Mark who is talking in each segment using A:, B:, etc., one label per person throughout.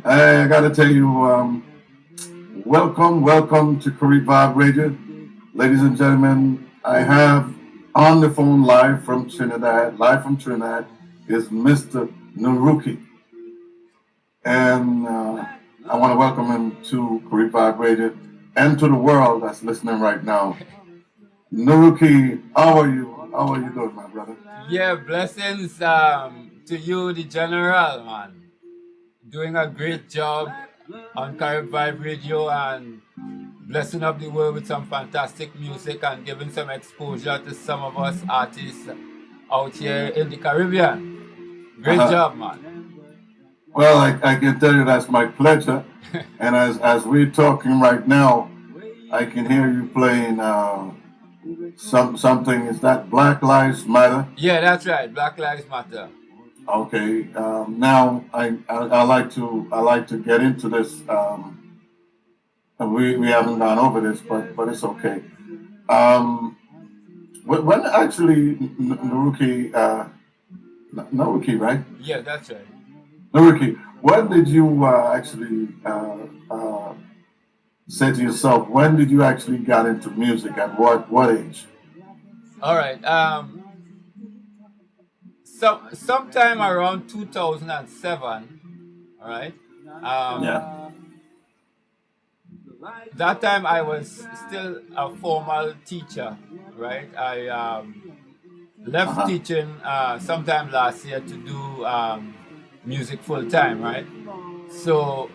A: I gotta tell you, welcome to Caribvibe Radio. Ladies and gentlemen, I have on the phone live from Trinidad, is Mr. Nerukhi. And I want to welcome him to Caribvibe Radio and to the world that's listening right now. Nerukhi, how are you? How are you doing, my brother?
B: Yeah, blessings to you, the general, man. Doing a great job on Caribvibe Radio and blessing up the world with some fantastic music and giving some exposure to some of us artists out here in the Caribbean. Great job, man.
A: Well, I can tell you that's my pleasure. And as we're talking right now, I can hear you playing something. Is that Black Lives Matter?
B: Yeah, that's right. Black Lives Matter.
A: Okay. Now I like to get into this. And we haven't gone over this, but it's okay. Um, when actually Naruki, right?
B: Yeah, that's right.
A: Nerukhi, when did you actually say to yourself, when did you actually get into music? At what age?
B: All right. Sometime around 2007. All right.
A: Yeah.
B: That time I was still a formal teacher, right? I left teaching sometime last year to do music full time, right? So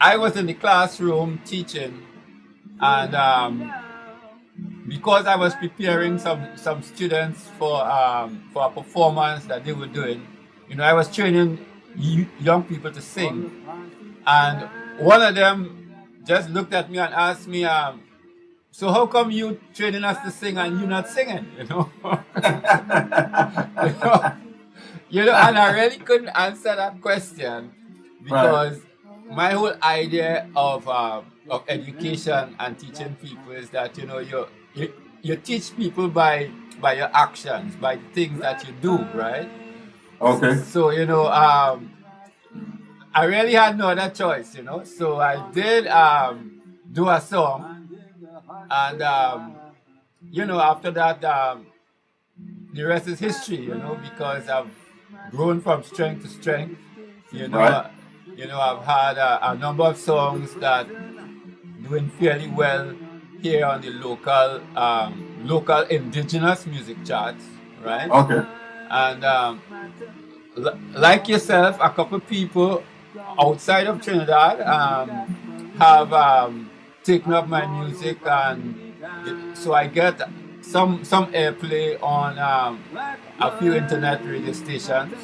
B: I was in the classroom teaching, and because I was preparing some students for a performance that they were doing, I was training young people to sing, and one of them just looked at me and asked me, so how come you training us to sing and you not singing? And I really couldn't answer that question because my whole idea of education and teaching people is that you teach people by your actions, by the things that you do, right?
A: Okay.
B: So I really had no other choice, So I did do a song, and after that, the rest is history, because I've grown from strength to strength. I've had a number of songs that doing fairly well here on the local indigenous music charts, right?
A: Okay.
B: And like yourself, a couple people outside of Trinidad have taken up my music, and so I get some airplay on a few internet radio stations.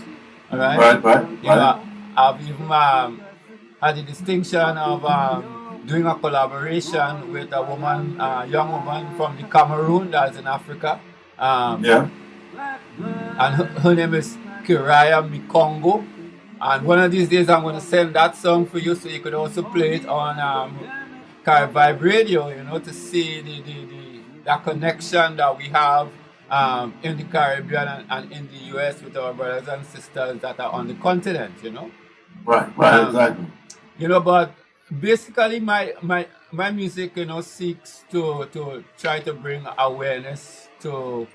B: All right.
A: Right.
B: I've even had the distinction of doing a collaboration with a woman, young woman from the Cameroon that's in Africa.
A: Yeah.
B: And her name is Kiraya Mikongo. And one of these days I'm going to send that song for you so you could also play it on Caribvibe Radio, to see that connection that we have in the Caribbean and in the US with our brothers and sisters that are on the continent,
A: Right, exactly.
B: But basically my music, seeks to try to bring awareness to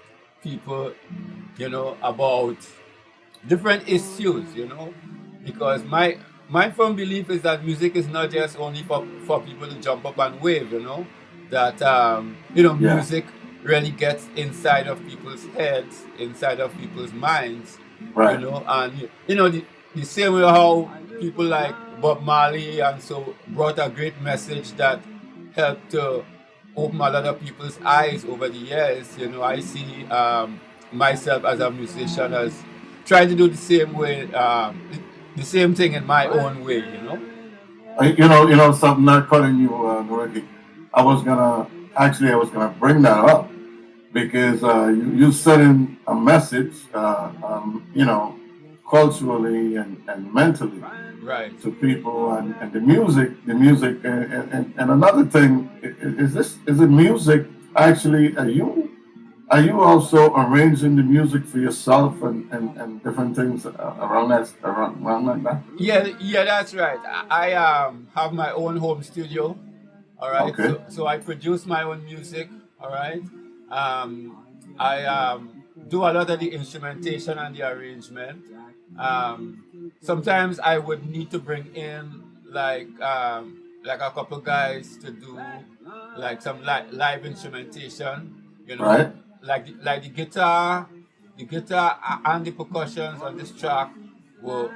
B: people, about different issues, because my firm belief is that music is not just only for people to jump up and wave, that music really gets inside of people's heads, inside of people's minds,
A: right.
B: And the same way how people like Bob Marley and so brought a great message that helped to open a lot of people's eyes over the years. I see myself as a musician as trying to do the same way, the same thing in my own way.
A: Something, not cutting you, Nerukhi. I was gonna bring that up because you sending a message, culturally and mentally,
B: right,
A: to people, and the music, and another thing is it music actually? Are you also arranging the music for yourself and different things around like that?
B: Yeah, that's right. I have my own home studio. All right,
A: Okay.
B: so I produce my own music. All right, I do a lot of the instrumentation and the arrangement. Sometimes I would need to bring in like a couple guys to do like some live instrumentation. You know,
A: Right.
B: like the guitar and the percussions on this track were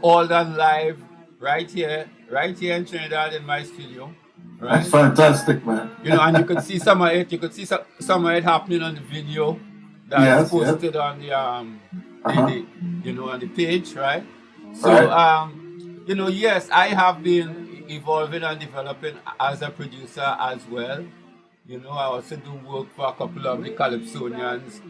B: all done live right here in Trinidad in my studio,
A: That's
B: right?
A: fantastic, man.
B: You know, and you could see some of it. You could see some of it happening on the video that's
A: Yes. Yes.
B: posted on
A: Uh huh.
B: the you know on the page, right? So
A: Right.
B: you know, yes, I have been evolving and developing as a producer as well. You know, I also do work for a couple of the Calypsonians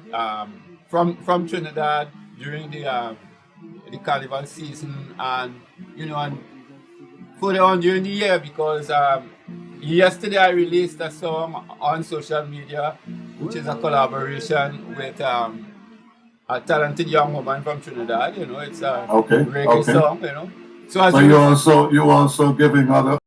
B: from Trinidad during the carnival season, and you know, and further on during the year because yesterday I released a song on social media, which is a collaboration with a talented young woman from Trinidad. You know, it's a
A: Okay.
B: reggae
A: Okay.
B: song. You know, so as
A: So
B: you
A: you
B: would
A: also giving other